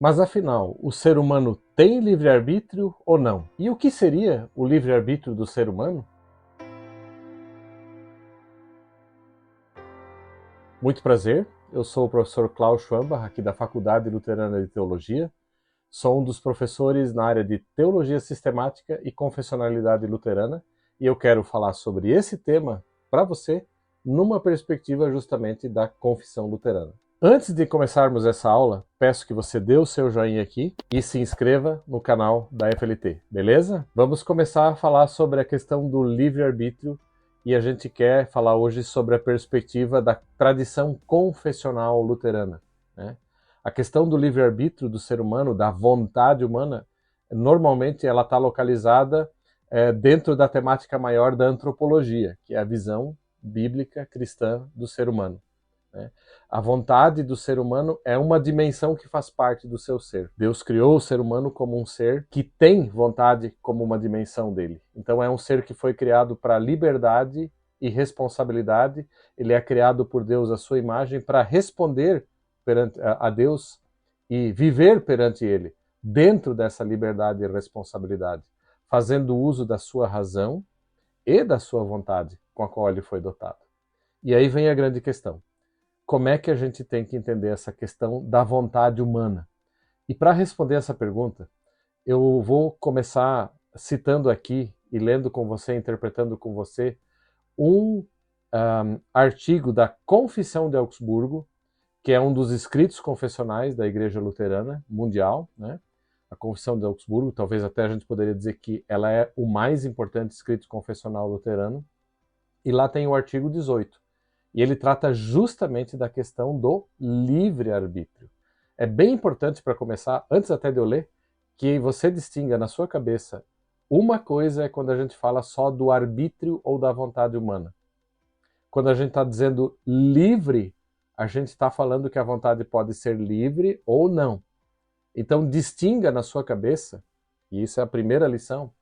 Mas afinal, o ser humano tem livre-arbítrio ou não? E o que seria o livre-arbítrio do ser humano? Muito prazer, eu sou o professor Klaus Schwambach, aqui da Faculdade Luterana de Teologia. Sou um dos professores na área de Teologia Sistemática e Confessionalidade Luterana e eu quero falar sobre esse tema para você numa perspectiva justamente da confissão luterana. Antes de começarmos essa aula, peço que você dê o seu joinha aqui e se inscreva no canal da FLT, beleza? Vamos começar a falar sobre a questão do livre-arbítrio e a gente quer falar hoje sobre a perspectiva da tradição confessional luterana, né? A questão do livre-arbítrio do ser humano, da vontade humana, normalmente ela está localizada dentro da temática maior da antropologia, que é a visão bíblica cristã do ser humano, né? A vontade do ser humano é uma dimensão que faz parte do seu ser. Deus criou o ser humano como um ser que tem vontade como uma dimensão dele. Então é um ser que foi criado para liberdade e responsabilidade. Ele é criado por Deus à sua imagem para responder perante a Deus e viver perante Ele dentro dessa liberdade e responsabilidade, fazendo uso da sua razão e da sua vontade com a qual ele foi dotado. E aí vem a grande questão. Como é que a gente tem que entender essa questão da vontade humana? E para responder essa pergunta, eu vou começar citando aqui e lendo com você, interpretando com você, um artigo da Confissão de Augsburgo, que é um dos escritos confessionais da Igreja Luterana Mundial, né? A Confissão de Augsburgo, talvez até a gente poderia dizer que ela é o mais importante escrito confessional luterano, e lá tem o artigo 18, e ele trata justamente da questão do livre-arbítrio. É bem importante para começar, antes até de eu ler, que você distinga na sua cabeça uma coisa é quando a gente fala só do arbítrio ou da vontade humana. Quando a gente está dizendo livre, a gente está falando que a vontade pode ser livre ou não. Então distinga na sua cabeça, e isso é a primeira lição,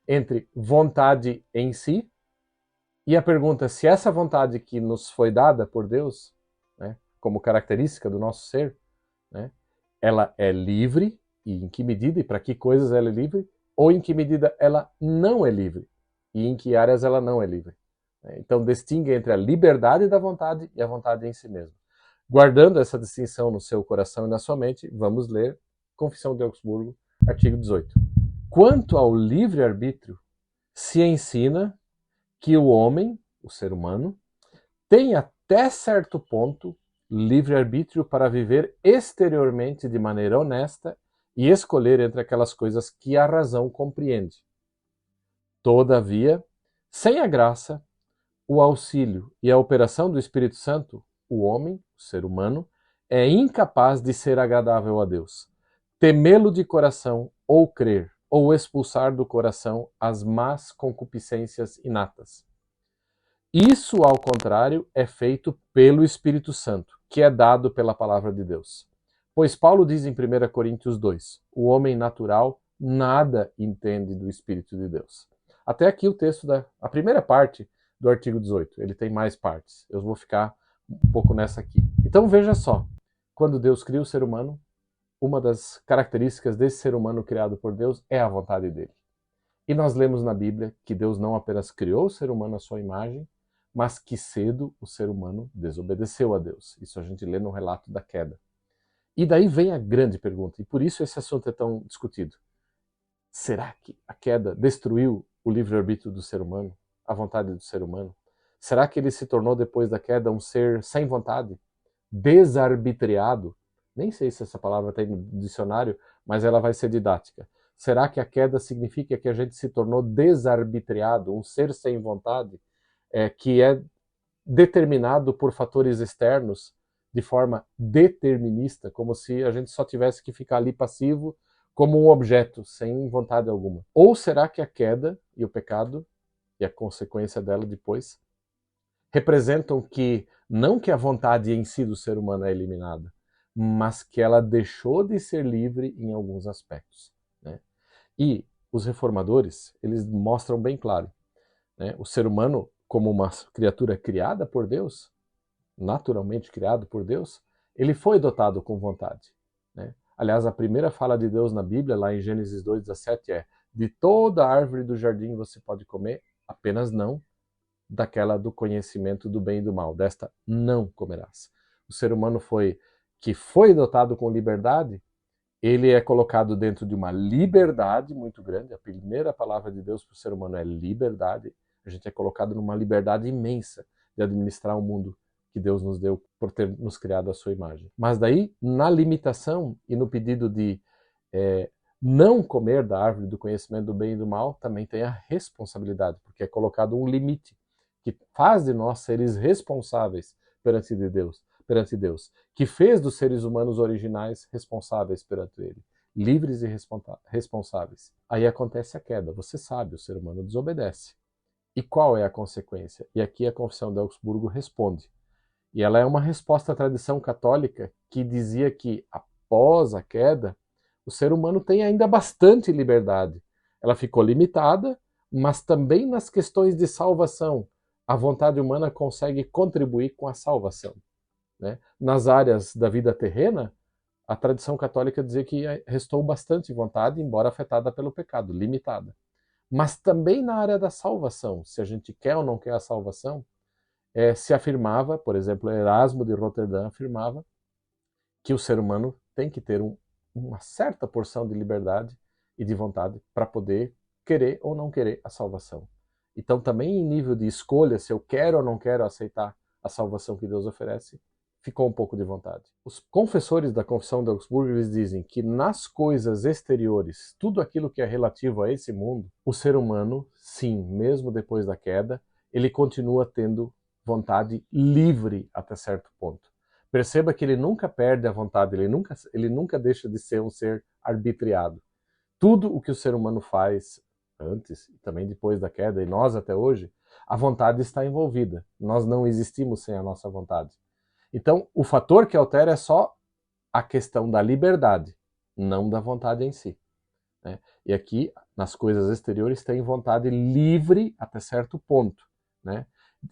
entre vontade em si e a pergunta se essa vontade que nos foi dada por Deus, né, como característica do nosso ser, né, ela é livre, e em que medida e para que coisas ela é livre, ou em que medida ela não é livre, e em que áreas ela não é livre. Então distingue entre a liberdade da vontade e a vontade em si mesmo. Guardando essa distinção no seu coração e na sua mente, vamos ler Confissão de Augsburgo, artigo 18. Quanto ao livre-arbítrio, se ensina que o homem, o ser humano, tem até certo ponto livre-arbítrio para viver exteriormente de maneira honesta e escolher entre aquelas coisas que a razão compreende. Todavia, sem a graça, o auxílio e a operação do Espírito Santo, o homem, o ser humano, é incapaz de ser agradável a Deus, temê-lo de coração ou crer, ou expulsar do coração as más concupiscências inatas. Isso, ao contrário, é feito pelo Espírito Santo, que é dado pela palavra de Deus. Pois Paulo diz em 1 Coríntios 2, o homem natural nada entende do Espírito de Deus. Até aqui o texto a primeira parte do artigo 18. Ele tem mais partes. Eu vou ficar um pouco nessa aqui. Então veja só, quando Deus cria o ser humano, uma das características desse ser humano criado por Deus é a vontade dele. E nós lemos na Bíblia que Deus não apenas criou o ser humano à sua imagem, mas que cedo o ser humano desobedeceu a Deus. Isso a gente lê no relato da queda. E daí vem a grande pergunta, e por isso esse assunto é tão discutido. Será que a queda destruiu o livre-arbítrio do ser humano, a vontade do ser humano? Será que ele se tornou depois da queda um ser sem vontade, desarbitrado? Nem sei se essa palavra tem no dicionário, mas ela vai ser didática. Será que a queda significa que a gente se tornou desarbitrado, um ser sem vontade, que é determinado por fatores externos de forma determinista, como se a gente só tivesse que ficar ali passivo como um objeto, sem vontade alguma? Ou será que a queda e o pecado, e a consequência dela depois, representam que, não que a vontade em si do ser humano é eliminada, mas que ela deixou de ser livre em alguns aspectos, né? E os reformadores, eles mostram bem claro, né? O ser humano, como uma criatura criada por Deus, naturalmente criado por Deus, ele foi dotado com vontade, né? Aliás, a primeira fala de Deus na Bíblia, lá em Gênesis 2,17, é: de toda árvore do jardim você pode comer, apenas não daquela do conhecimento do bem e do mal. Desta não comerás. O ser humano que foi dotado com liberdade, ele é colocado dentro de uma liberdade muito grande. A primeira palavra de Deus para o ser humano é liberdade. A gente é colocado numa liberdade imensa de administrar o mundo que Deus nos deu por ter nos criado à sua imagem. Mas daí, na limitação e no pedido de não comer da árvore do conhecimento do bem e do mal, também tem a responsabilidade, porque é colocado um limite que faz de nós seres responsáveis perante Deus, que fez dos seres humanos originais responsáveis perante Ele, livres e responsáveis. Aí acontece a queda, você sabe, o ser humano desobedece. E qual é a consequência? E aqui a Confissão de Augsburgo responde. E ela é uma resposta à tradição católica que dizia que, após a queda, o ser humano tem ainda bastante liberdade. Ela ficou limitada, mas também nas questões de salvação. A vontade humana consegue contribuir com a salvação. Né? Nas áreas da vida terrena, a tradição católica dizia que restou bastante vontade, embora afetada pelo pecado, limitada. Mas também na área da salvação, se a gente quer ou não quer a salvação, se afirmava, por exemplo, Erasmo de Roterdã afirmava que o ser humano tem que ter uma certa porção de liberdade e de vontade para poder querer ou não querer a salvação. Então também em nível de escolha, se eu quero ou não quero aceitar a salvação que Deus oferece, ficou um pouco de vontade. Os confessores da Confissão de Augsburgo, eles dizem que nas coisas exteriores, tudo aquilo que é relativo a esse mundo, o ser humano, sim, mesmo depois da queda, ele continua tendo vontade livre até certo ponto. Perceba que ele nunca perde a vontade, ele nunca deixa de ser um ser arbitriado. Tudo o que o ser humano faz antes e também depois da queda, e nós até hoje, a vontade está envolvida. Nós não existimos sem a nossa vontade. Então, o fator que altera é só a questão da liberdade, não da vontade em si. Né? E aqui, nas coisas exteriores, tem vontade livre até certo ponto. Né?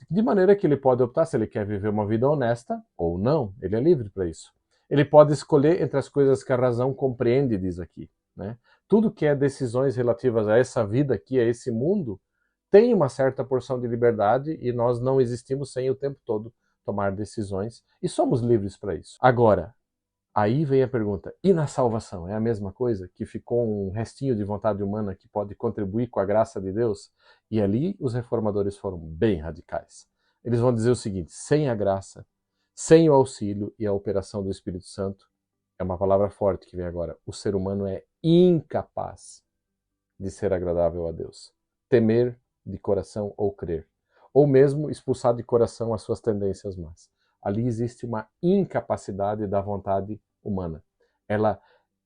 De maneira que ele pode optar se ele quer viver uma vida honesta ou não. Ele é livre para isso. Ele pode escolher entre as coisas que a razão compreende, diz aqui. Né? Tudo que é decisões relativas a essa vida aqui, a esse mundo, tem uma certa porção de liberdade e nós não existimos sem o tempo todo tomar decisões e somos livres para isso. Agora, aí vem a pergunta, e na salvação? É a mesma coisa? Que ficou um restinho de vontade humana que pode contribuir com a graça de Deus? E ali os reformadores foram bem radicais. Eles vão dizer o seguinte, sem a graça, sem o auxílio e a operação do Espírito Santo, é uma palavra forte que vem agora, o ser humano é incapaz de ser agradável a Deus, temer de coração ou crer, ou mesmo expulsar de coração as suas tendências más. Ali existe uma incapacidade da vontade humana.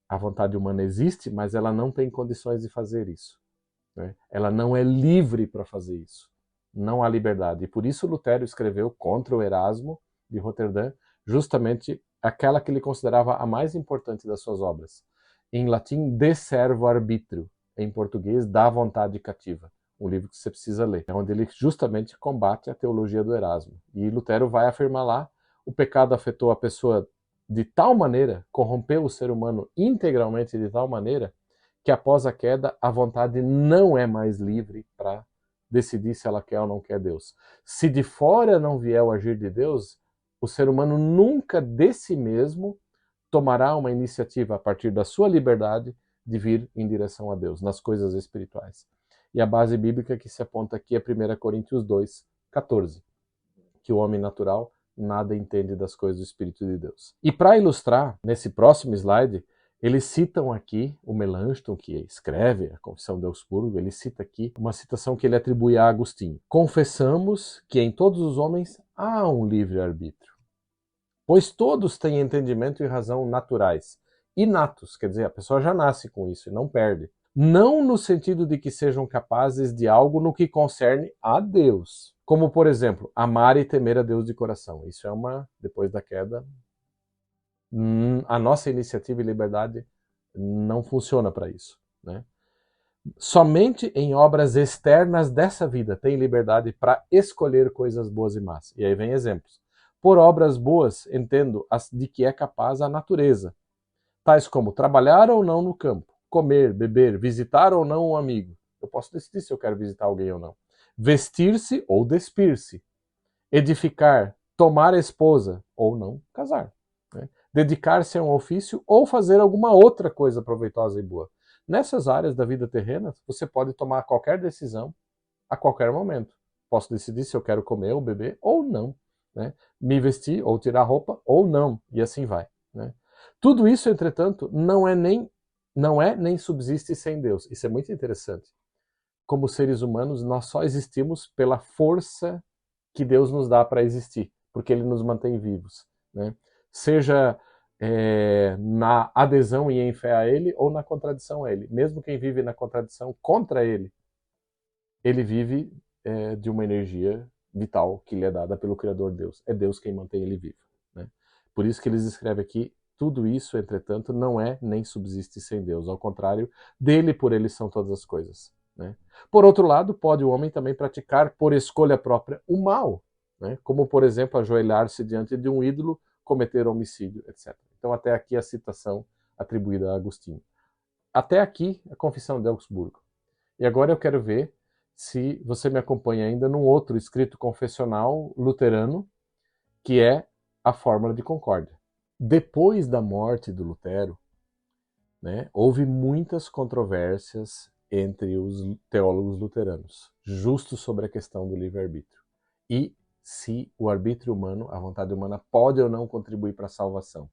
A vontade humana existe, mas ela não tem condições de fazer isso. Né? Ela não é livre para fazer isso. Não há liberdade. E por isso Lutero escreveu contra o Erasmo de Roterdã, justamente aquela que ele considerava a mais importante das suas obras. Em latim, De Servo Arbitrio. Em português, Da Vontade Cativa. Um livro que você precisa ler. É onde ele justamente combate a teologia do Erasmo. E Lutero vai afirmar lá, o pecado afetou a pessoa de tal maneira, corrompeu o ser humano integralmente de tal maneira, que após a queda, a vontade não é mais livre para decidir se ela quer ou não quer Deus. Se de fora não vier o agir de Deus, o ser humano nunca de si mesmo tomará uma iniciativa a partir da sua liberdade de vir em direção a Deus, nas coisas espirituais. E a base bíblica que se aponta aqui é 1 Coríntios 2, 14, que o homem natural nada entende das coisas do Espírito de Deus. E para ilustrar, nesse próximo slide, eles citam aqui o Melanchthon, que escreve a Confissão de Augsburgo, ele cita aqui uma citação que ele atribui a Agostinho. Confessamos que em todos os homens há um livre-arbítrio, pois todos têm entendimento e razão naturais, inatos, quer dizer, a pessoa já nasce com isso e não perde. Não no sentido de que sejam capazes de algo no que concerne a Deus. Como, por exemplo, amar e temer a Deus de coração. Isso é depois da queda, a nossa iniciativa e liberdade não funciona para isso. Né? Somente em obras externas dessa vida tem liberdade para escolher coisas boas e más. E aí vem exemplos. Por obras boas, entendo as de que é capaz a natureza. tais como trabalhar ou não no campo, comer, beber, visitar ou não um amigo. Eu posso decidir se eu quero visitar alguém ou não. Vestir-se ou despir-se. Edificar, tomar esposa ou não casar. Né? Dedicar-se a um ofício ou fazer alguma outra coisa proveitosa e boa. Nessas áreas da vida terrena, você pode tomar qualquer decisão a qualquer momento. Posso decidir se eu quero comer ou beber ou não. Né? Me vestir ou tirar roupa ou não. E assim vai. Né? Tudo isso, entretanto, não é nem subsiste sem Deus. Isso é muito interessante. Como seres humanos, nós só existimos pela força que Deus nos dá para existir, porque Ele nos mantém vivos. Né? Seja na adesão e em fé a Ele ou na contradição a Ele. Mesmo quem vive na contradição contra Ele, ele vive de uma energia vital que lhe é dada pelo Criador Deus. É Deus quem mantém ele vivo. Né? Por isso que eles escrevem aqui, tudo isso, entretanto, não é nem subsiste sem Deus. Ao contrário, dele por ele são todas as coisas. Né? Por outro lado, pode o homem também praticar por escolha própria o mal, né? Como, por exemplo, ajoelhar-se diante de um ídolo, cometer homicídio, etc. Então, até aqui a citação atribuída a Agostinho. Até aqui a Confissão de Augsburgo. E agora eu quero ver se você me acompanha ainda num outro escrito confessional luterano, que é a Fórmula de Concórdia. Depois da morte do Lutero, né, houve muitas controvérsias entre os teólogos luteranos, justo sobre a questão do livre-arbítrio. E se o arbítrio humano, a vontade humana, pode ou não contribuir para a salvação.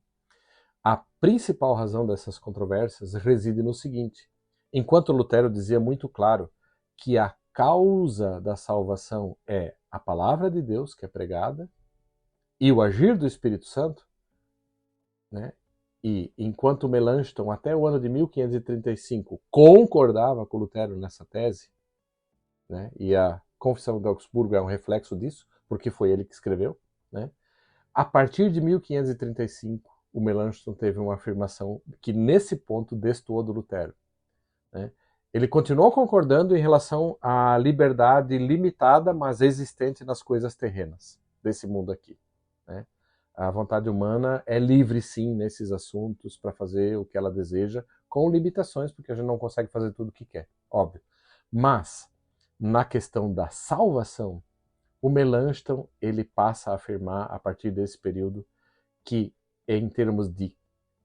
A principal razão dessas controvérsias reside no seguinte: enquanto Lutero dizia muito claro que a causa da salvação é a palavra de Deus que é pregada e o agir do Espírito Santo, né? E enquanto Melanchthon, até o ano de 1535, concordava com Lutero nessa tese, né? E a Confissão de Augsburgo é um reflexo disso, porque foi ele que escreveu, né? A partir de 1535, o Melanchthon teve uma afirmação que, nesse ponto, destoou do Lutero. Né? Ele continuou concordando em relação à liberdade limitada, mas existente nas coisas terrenas desse mundo aqui. Né? A vontade humana é livre, sim, nesses assuntos, para fazer o que ela deseja, com limitações, porque a gente não consegue fazer tudo o que quer, óbvio. Mas, na questão da salvação, o Melanchthon ele passa a afirmar, a partir desse período, que, em termos de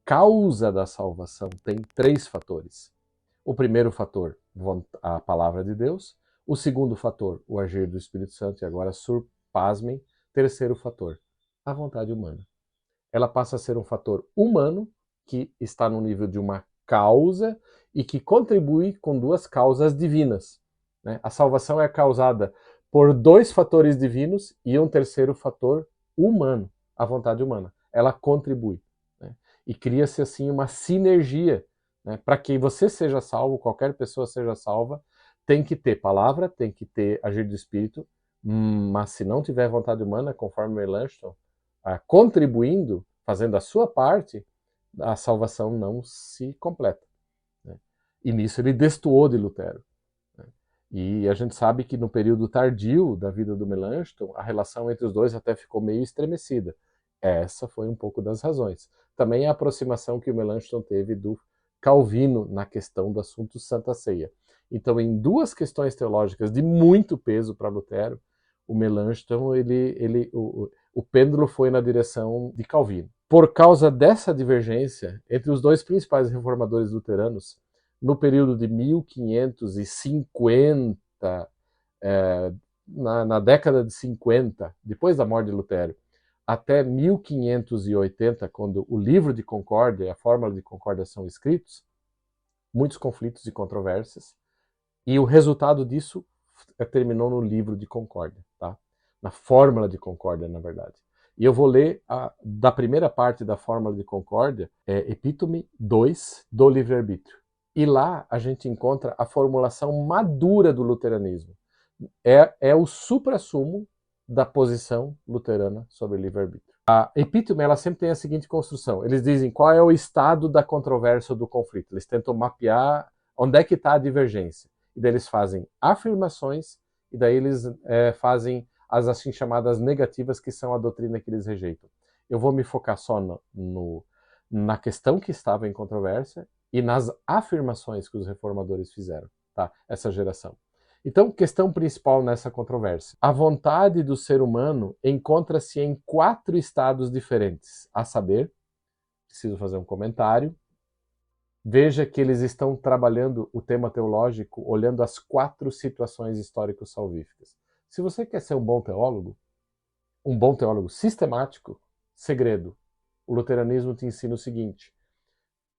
causa da salvação, tem 3 fatores. O primeiro fator, a palavra de Deus. O segundo fator, o agir do Espírito Santo. E agora, pasmem, terceiro fator, a vontade humana. Ela passa a ser um fator humano que está no nível de uma causa e que contribui com 2 causas divinas. Né? A salvação é causada por 2 fatores divinos e um terceiro fator humano, a vontade humana. Ela contribui. Né? E cria-se assim uma sinergia. Né? Para que você seja salvo, qualquer pessoa seja salva, tem que ter palavra, tem que ter agir do Espírito, mas se não tiver vontade humana, conforme Melanchthon, contribuindo, fazendo a sua parte, a salvação não se completa. Né? E nisso ele destoou de Lutero. Né? E a gente sabe que no período tardio da vida do Melanchthon, a relação entre os dois até ficou meio estremecida. Essa foi um pouco das razões. Também a aproximação que o Melanchthon teve do Calvino na questão do assunto Santa Ceia. Então, em 2 questões teológicas de muito peso para Lutero, o Melanchthon, o pêndulo foi na direção de Calvino. Por causa dessa divergência entre os 2 principais reformadores luteranos, no período de 1550, na década de 50, depois da morte de Lutero, até 1580, quando o livro de Concórdia e a Fórmula de Concórdia são escritos, muitos conflitos e controvérsias, e o resultado disso terminou no livro de Concórdia, tá? Na Fórmula de Concórdia, na verdade. E eu vou ler da primeira parte da Fórmula de Concórdia, Epítome 2 do livre-arbítrio. E lá a gente encontra a formulação madura do luteranismo. É o suprassumo da posição luterana sobre o livre-arbítrio. A Epítome ela sempre tem a seguinte construção. Eles dizem qual é o estado da controvérsia do conflito. Eles tentam mapear onde é que está a divergência. E daí eles fazem afirmações e daí eles fazem as assim chamadas negativas, que são a doutrina que eles rejeitam. Eu vou me focar só na questão que estava em controvérsia e nas afirmações que os reformadores fizeram, tá? Essa geração. Então, questão principal nessa controvérsia. A vontade do ser humano encontra-se em 4 estados diferentes, a saber, preciso fazer um comentário, veja que eles estão trabalhando o tema teológico olhando as 4 situações histórico-salvíficas. Se você quer ser um bom teólogo sistemático, segredo, o luteranismo te ensina o seguinte: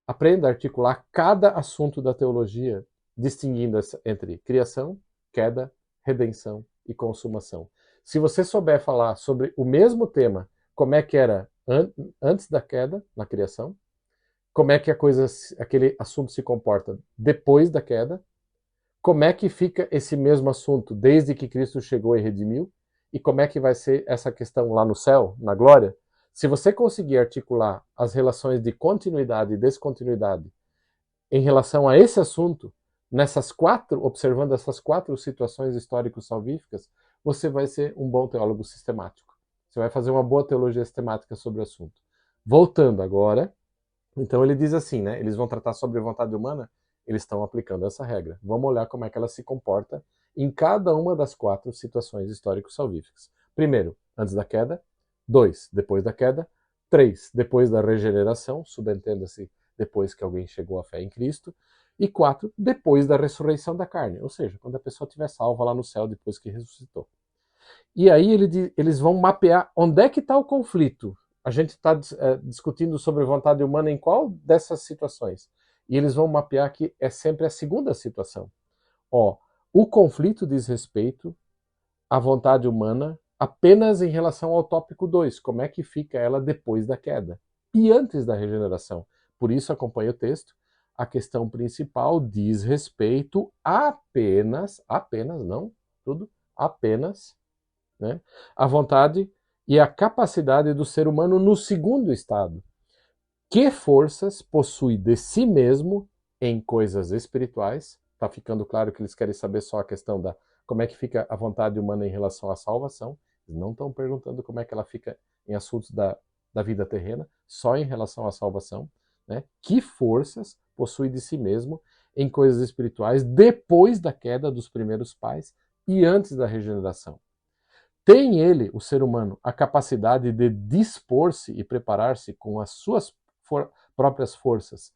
aprenda a articular cada assunto da teologia, distinguindo entre criação, queda, redenção e consumação. Se você souber falar sobre o mesmo tema, como é que era antes da queda, na criação, como é que aquele assunto se comporta depois da queda, como é que fica esse mesmo assunto desde que Cristo chegou e redimiu, e como é que vai ser essa questão lá no céu, na glória. Se você conseguir articular as relações de continuidade e descontinuidade em relação a esse assunto, observando essas 4 situações histórico-salvíficas, você vai ser um bom teólogo sistemático. Você vai fazer uma boa teologia sistemática sobre o assunto. Voltando agora, então ele diz assim, né? Eles vão tratar sobre a vontade humana, eles estão aplicando essa regra. Vamos olhar como é que ela se comporta em cada uma das 4 situações histórico-salvíficas. Primeiro, antes da queda. 2, depois da queda. 3, depois da regeneração, subentenda-se depois que alguém chegou à fé em Cristo. E 4, depois da ressurreição da carne, ou seja, quando a pessoa estiver salva lá no céu depois que ressuscitou. E aí eles vão mapear onde é que está o conflito. A gente está discutindo sobre vontade humana em qual dessas situações? E eles vão mapear que é sempre a segunda situação. O conflito diz respeito à vontade humana apenas em relação ao tópico 2, como é que fica ela depois da queda e antes da regeneração. Por isso, acompanha o texto, a questão principal diz respeito apenas, não tudo, apenas, né, a vontade e a capacidade do ser humano no segundo estado. Que forças possui de si mesmo em coisas espirituais? Está ficando claro que eles querem saber só a questão da como é que fica a vontade humana em relação à salvação. Eles não estão perguntando como é que ela fica em assuntos da vida terrena, só em relação à salvação. Né? Que forças possui de si mesmo em coisas espirituais depois da queda dos primeiros pais e antes da regeneração? Tem ele, o ser humano, a capacidade de dispor-se e preparar-se com as suas próprias forças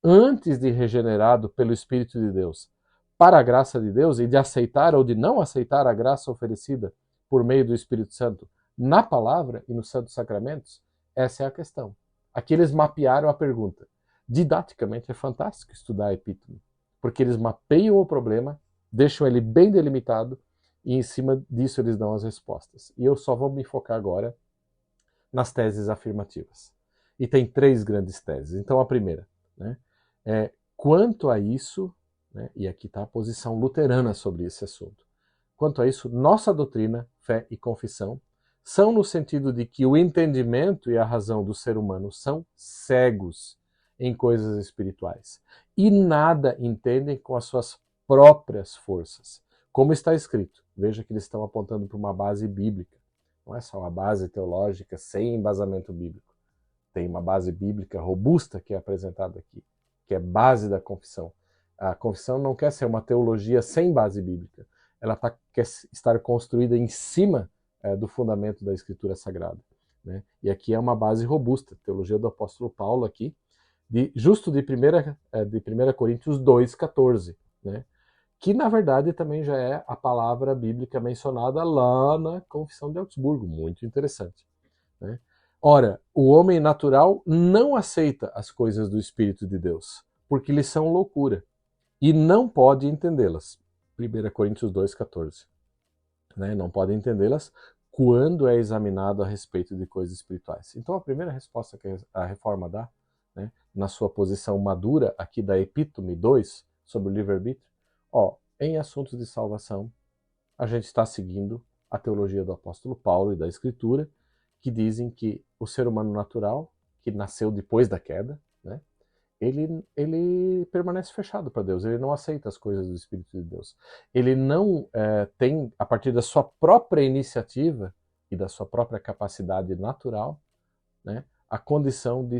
antes de regenerado pelo Espírito de Deus para a graça de Deus e de aceitar ou de não aceitar a graça oferecida por meio do Espírito Santo na palavra e nos santos sacramentos? Essa é a questão. Aqui eles mapearam a pergunta. Didaticamente é fantástico estudar a epítome, porque eles mapeiam o problema, deixam ele bem delimitado e em cima disso eles dão as respostas. E eu só vou me focar agora nas teses afirmativas. E tem 3 grandes teses. Então a primeira, né, quanto a isso, né, e aqui está a posição luterana sobre esse assunto, quanto a isso, nossa doutrina, fé e confissão são no sentido de que o entendimento e a razão do ser humano são cegos em coisas espirituais e nada entendem com as suas próprias forças. Como está escrito, veja que eles estão apontando para uma base bíblica. Não é só uma base teológica sem embasamento bíblico. Tem uma base bíblica robusta que é apresentada aqui, que é base da confissão. A confissão não quer ser uma teologia sem base bíblica. Ela quer estar construída em cima do fundamento da Escritura Sagrada. Né? E aqui é uma base robusta, teologia do apóstolo Paulo aqui, justo de 1 Coríntios 2,14, né? Que na verdade também já é a palavra bíblica mencionada lá na Confissão de Augsburgo, muito interessante. Né? Ora, o homem natural não aceita as coisas do Espírito de Deus, porque lhes são loucura, e não pode entendê-las. 1 Coríntios 2,14. Né? Não pode entendê-las quando é examinado a respeito de coisas espirituais. Então a primeira resposta que a Reforma dá, né, na sua posição madura aqui da Epítome 2, sobre o livre-arbítrio, em assuntos de salvação, a gente está seguindo a teologia do apóstolo Paulo e da Escritura, que dizem que o ser humano natural, que nasceu depois da queda, né, ele permanece fechado para Deus, ele não aceita as coisas do Espírito de Deus. Ele não tem, a partir da sua própria iniciativa e da sua própria capacidade natural, né, a condição de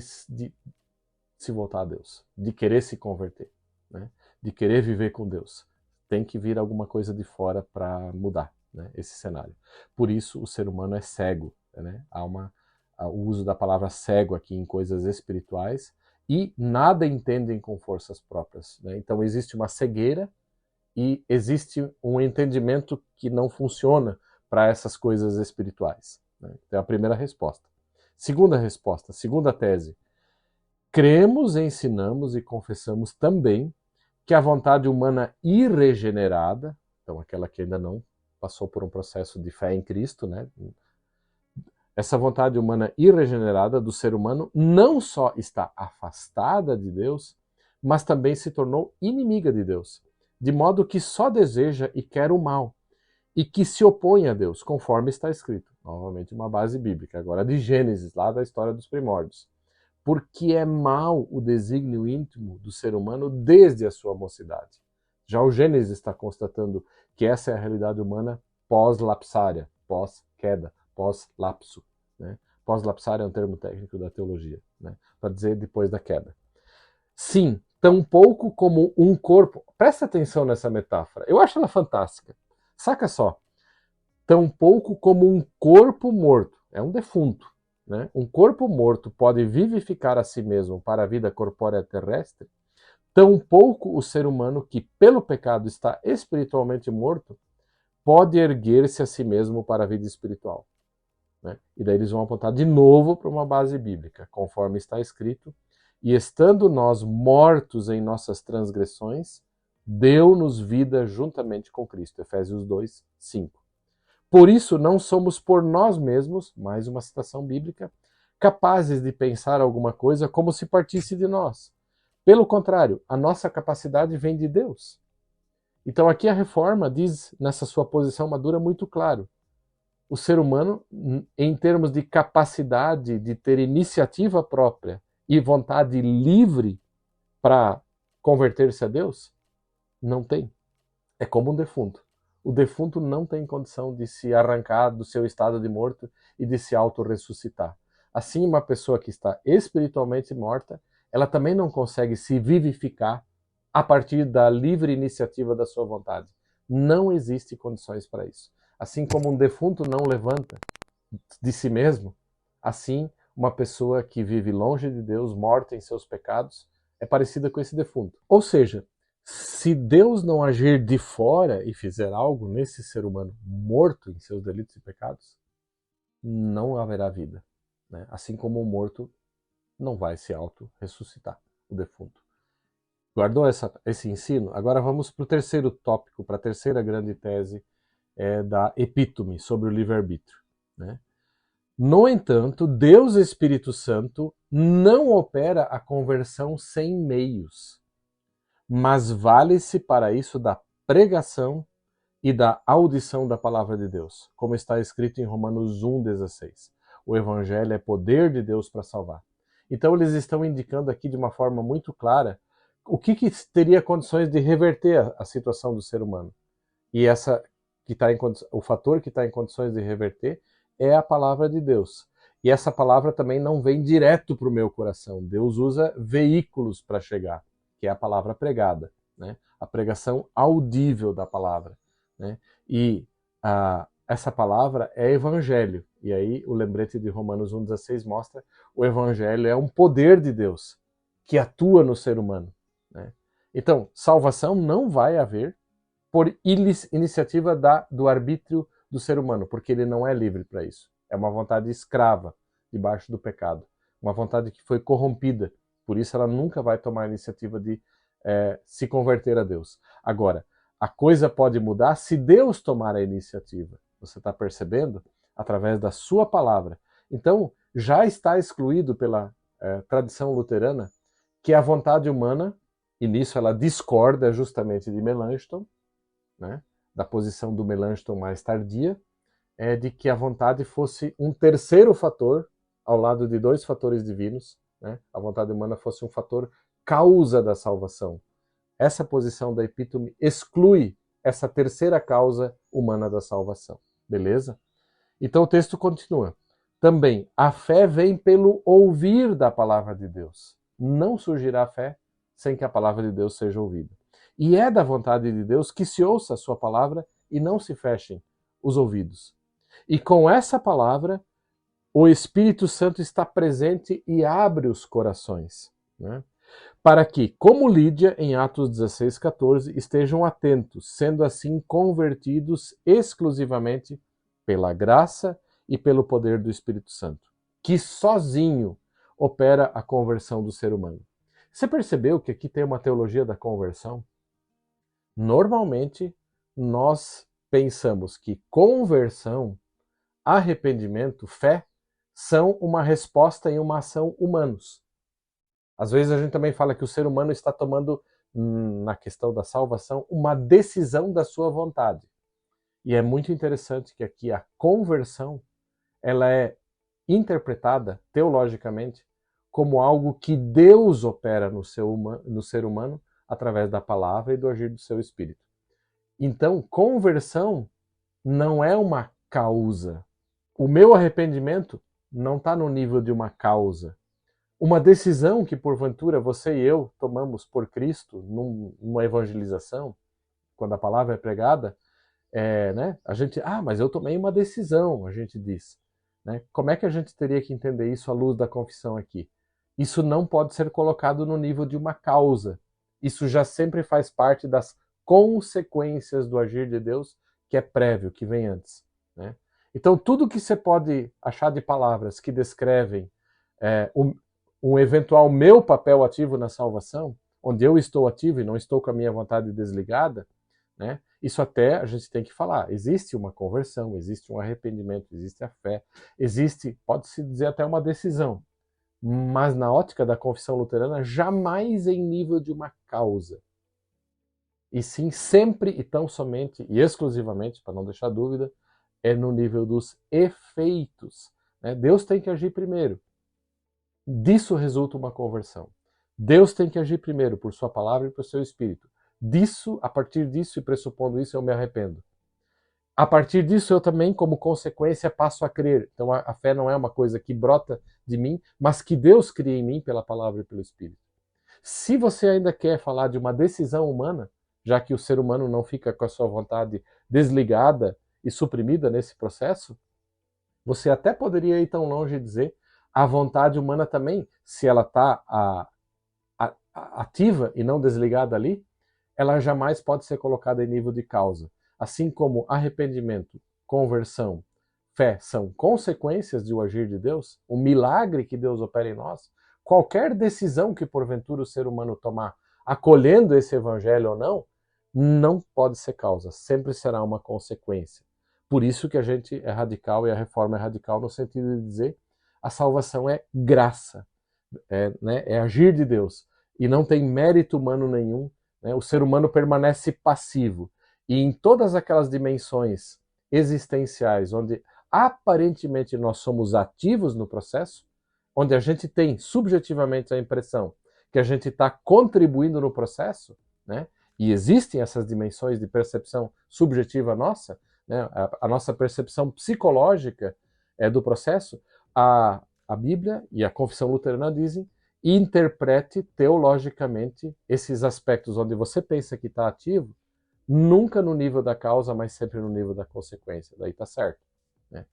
se voltar a Deus, de querer se converter, né? De querer viver com Deus. Tem que vir alguma coisa de fora para mudar, né, esse cenário. Por isso o ser humano é cego, né? Há o uso da palavra cego aqui em coisas espirituais e nada entendem com forças próprias, né? Então existe uma cegueira e existe um entendimento que não funciona para essas coisas espirituais, né? Então é a primeira resposta. Segunda resposta, segunda tese. Cremos, ensinamos e confessamos também que a vontade humana irregenerada, então aquela que ainda não passou por um processo de fé em Cristo, né? Essa vontade humana irregenerada do ser humano não só está afastada de Deus, mas também se tornou inimiga de Deus, de modo que só deseja e quer o mal, e que se opõe a Deus, conforme está escrito. Novamente uma base bíblica, agora de Gênesis, lá da história dos primórdios. Porque é mau o desígnio íntimo do ser humano desde a sua mocidade. Já o Gênesis está constatando que essa é a realidade humana pós-lapsária, pós-queda, pós-lapso. Né? Pós-lapsária é um termo técnico da teologia, né? Para dizer depois da queda. Sim, tão pouco como um corpo. Presta atenção nessa metáfora. Eu acho ela fantástica. Saca só. Tão pouco como um corpo morto. É um defunto. Né? Um corpo morto pode vivificar a si mesmo para a vida corpórea terrestre, tampouco o ser humano que, pelo pecado, está espiritualmente morto, pode erguer-se a si mesmo para a vida espiritual. Né? E daí eles vão apontar de novo para uma base bíblica, conforme está escrito, e estando nós mortos em nossas transgressões, deu-nos vida juntamente com Cristo. Efésios 2, 5. Por isso, não somos por nós mesmos, mais uma citação bíblica, capazes de pensar alguma coisa como se partisse de nós. Pelo contrário, a nossa capacidade vem de Deus. Então aqui a Reforma diz, nessa sua posição madura, muito claro. O ser humano, em termos de capacidade de ter iniciativa própria e vontade livre para converter-se a Deus, não tem. É como um defunto. O defunto não tem condição de se arrancar do seu estado de morto e de se auto-ressuscitar. Assim, uma pessoa que está espiritualmente morta, ela também não consegue se vivificar a partir da livre iniciativa da sua vontade. Não existe condições para isso. Assim como um defunto não levanta de si mesmo, assim uma pessoa que vive longe de Deus, morta em seus pecados, é parecida com esse defunto. Ou seja, se Deus não agir de fora e fizer algo nesse ser humano morto em seus delitos e pecados, não haverá vida. Né? Assim como o morto não vai se auto-ressuscitar, o defunto. Guardou esse ensino? Agora vamos para o terceiro tópico, para a terceira grande tese da epítome sobre o livre-arbítrio. Né? No entanto, Deus Espírito Santo não opera a conversão sem meios, mas vale-se para isso da pregação e da audição da palavra de Deus, como está escrito em Romanos 1,16. O evangelho é poder de Deus para salvar. Então eles estão indicando aqui de uma forma muito clara o que teria condições de reverter a situação do ser humano. E o fator que está em condições de reverter é a palavra de Deus. E essa palavra também não vem direto para o meu coração. Deus usa veículos para chegar, que é a palavra pregada, né? A pregação audível da palavra. Né? E essa palavra é evangelho. E aí o lembrete de Romanos 1,16 mostra o evangelho é um poder de Deus que atua no ser humano. Né? Então, salvação não vai haver por iniciativa do arbítrio do ser humano, porque ele não é livre para isso. É uma vontade escrava, debaixo do pecado. Uma vontade que foi corrompida. Por isso ela nunca vai tomar a iniciativa de se converter a Deus. Agora, a coisa pode mudar se Deus tomar a iniciativa. Você está percebendo? Através da sua palavra. Então, já está excluído pela tradição luterana que a vontade humana, e nisso ela discorda justamente de Melanchthon, né, da posição do Melanchthon mais tardia, de que a vontade fosse um terceiro fator, ao lado de dois fatores divinos, né, a vontade humana fosse um fator causa da salvação. Essa posição da epítome exclui essa terceira causa humana da salvação. Beleza? Então o texto continua. Também, a fé vem pelo ouvir da palavra de Deus. Não surgirá fé sem que a palavra de Deus seja ouvida. E é da vontade de Deus que se ouça a sua palavra e não se fechem os ouvidos. E com essa palavra, o Espírito Santo está presente e abre os corações, né? Para que, como Lídia, em Atos 16:14, estejam atentos, sendo assim convertidos exclusivamente pela graça e pelo poder do Espírito Santo, que sozinho opera a conversão do ser humano. Você percebeu que aqui tem uma teologia da conversão? Normalmente, nós pensamos que conversão, arrependimento, fé, são uma resposta e uma ação humanos. Às vezes a gente também fala que o ser humano está tomando, na questão da salvação, uma decisão da sua vontade. E é muito interessante que aqui a conversão, ela é interpretada teologicamente como algo que Deus opera no ser humano através da palavra e do agir do seu Espírito. Então, conversão não é uma causa. O meu arrependimento não está no nível de uma causa. Uma decisão que, porventura, você e eu tomamos por Cristo numa evangelização, quando a palavra é pregada, né? A gente, mas eu tomei uma decisão, a gente diz. Né? Como é que a gente teria que entender isso à luz da confissão aqui? Isso não pode ser colocado no nível de uma causa. Isso já sempre faz parte das consequências do agir de Deus, que é prévio, que vem antes. Né? Então, tudo que você pode achar de palavras que descrevem um eventual meu papel ativo na salvação, onde eu estou ativo e não estou com a minha vontade desligada, né? Isso até a gente tem que falar. Existe uma conversão, existe um arrependimento, existe a fé, existe, pode-se dizer até uma decisão. Mas na ótica da confissão luterana, jamais em nível de uma causa. E sim, sempre e tão somente e exclusivamente, para não deixar dúvida, é no nível dos efeitos. Né? Deus tem que agir primeiro. Disso resulta uma conversão. Deus tem que agir primeiro por sua palavra e por seu Espírito. A partir disso e pressupondo isso, eu me arrependo. A partir disso, eu também, como consequência, passo a crer. Então, a fé não é uma coisa que brota de mim, mas que Deus cria em mim pela palavra e pelo Espírito. Se você ainda quer falar de uma decisão humana, já que o ser humano não fica com a sua vontade desligada e suprimida nesse processo, você até poderia ir tão longe e dizer a vontade humana também, se ela está ativa e não desligada ali, ela jamais pode ser colocada em nível de causa. Assim como arrependimento, conversão, fé são consequências de um agir de Deus, um milagre que Deus opera em nós, qualquer decisão que porventura o ser humano tomar, acolhendo esse evangelho ou não, não pode ser causa, sempre será uma consequência. Por isso que a gente é radical e a reforma é radical no sentido de dizer a salvação é graça, é agir de Deus e não tem mérito humano nenhum. Né? O ser humano permanece passivo e em todas aquelas dimensões existenciais onde aparentemente nós somos ativos no processo, onde a gente tem subjetivamente a impressão que a gente está contribuindo no processo, né? E existem essas dimensões de percepção subjetiva nossa, né? A nossa percepção psicológica do processo, a Bíblia e a confissão luterana dizem: interprete teologicamente esses aspectos onde você pensa que está ativo, nunca no nível da causa, mas sempre no nível da consequência. Daí está certo. Né?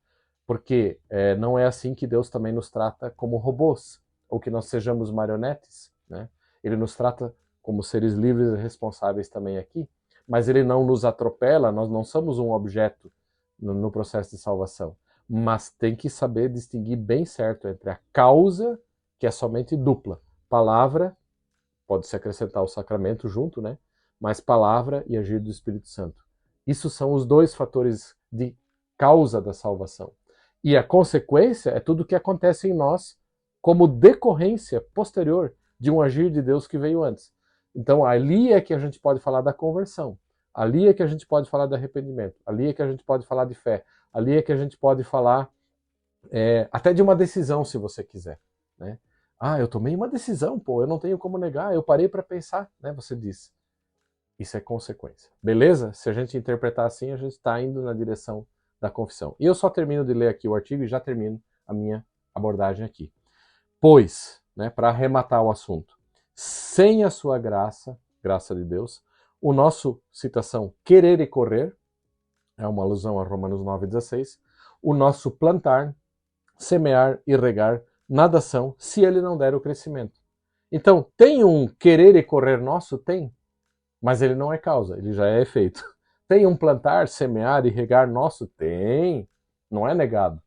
Porque não é assim que Deus também nos trata como robôs, ou que nós sejamos marionetes. Né? Ele nos trata como seres livres e responsáveis também aqui, mas ele não nos atropela, nós não somos um objeto no processo de salvação. Mas tem que saber distinguir bem certo entre a causa, que é somente dupla. Palavra, pode-se acrescentar o sacramento junto, né? Mas palavra e agir do Espírito Santo. Isso são os dois fatores de causa da salvação. E a consequência é tudo o que acontece em nós como decorrência posterior de um agir de Deus que veio antes. Então, ali é que a gente pode falar da conversão. Ali é que a gente pode falar de arrependimento. Ali é que a gente pode falar de fé. Ali é que a gente pode falar até de uma decisão, se você quiser. Né? Eu tomei uma decisão, eu não tenho como negar, eu parei para pensar, né? Você disse. Isso é consequência. Beleza? Se a gente interpretar assim, a gente está indo na direção da confissão. E eu só termino de ler aqui o artigo e já termino a minha abordagem aqui. Pois, né, para arrematar o assunto, sem a sua graça, graça de Deus, o nosso, citação, querer e correr, é uma alusão a Romanos 9,16, o nosso plantar, semear e regar nada são se ele não der o crescimento. Então, tem um querer e correr nosso? Tem, mas ele não é causa, ele já é efeito. Tem um plantar, semear e regar nosso? Tem, não é negado,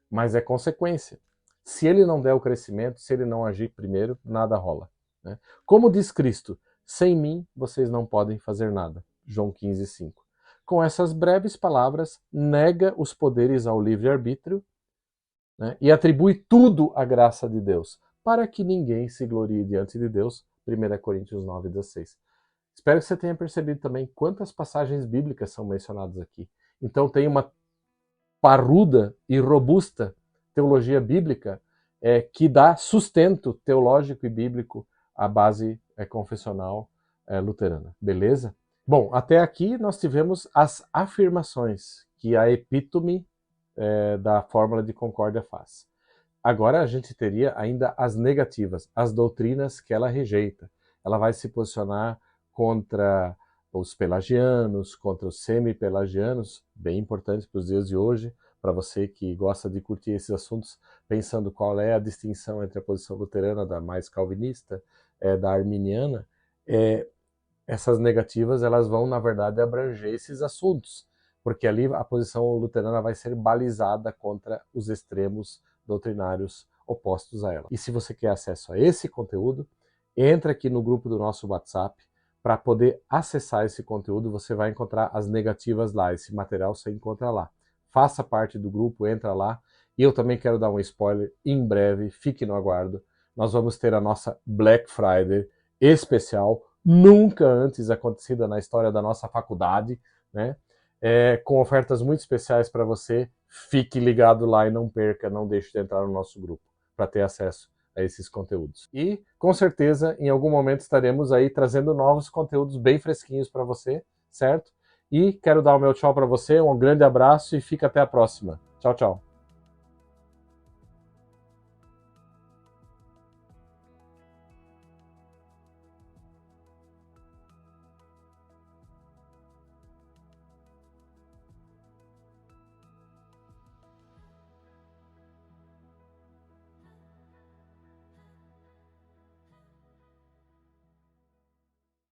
mas é consequência. Se ele não der o crescimento, se ele não agir primeiro, nada rola. Né? Como diz Cristo, sem mim vocês não podem fazer nada. João 15,5. Com essas breves palavras, nega os poderes ao livre-arbítrio, né, e atribui tudo à graça de Deus, para que ninguém se glorie diante de Deus. 1 Coríntios 9,16. Espero que você tenha percebido também quantas passagens bíblicas são mencionadas aqui. Então tem uma parruda e robusta teologia bíblica que dá sustento teológico e bíblico à base confessional luterana. Beleza? Bom, até aqui nós tivemos as afirmações que a epítome da fórmula de concórdia faz. Agora a gente teria ainda as negativas, as doutrinas que ela rejeita. Ela vai se posicionar contra os pelagianos, contra os semi-pelagianos, bem importantes para os dias de hoje, para você que gosta de curtir esses assuntos, pensando qual é a distinção entre a posição luterana da mais calvinista, da arminiana, essas negativas elas vão, na verdade, abranger esses assuntos, porque ali a posição luterana vai ser balizada contra os extremos doutrinários opostos a ela. E se você quer acesso a esse conteúdo, entra aqui no grupo do nosso WhatsApp. Para poder acessar esse conteúdo, você vai encontrar as negativas lá, esse material você encontra lá. Faça parte do grupo, entra lá. E eu também quero dar um spoiler, em breve, fique no aguardo. Nós vamos ter a nossa Black Friday especial, nunca antes acontecida na história da nossa faculdade, né? Com ofertas muito especiais para você. Fique ligado lá e não perca, não deixe de entrar no nosso grupo para ter acesso a esses conteúdos. E, com certeza, em algum momento estaremos aí trazendo novos conteúdos bem fresquinhos para você, certo? E quero dar o meu tchau para você, um grande abraço e fica até a próxima. Tchau, tchau.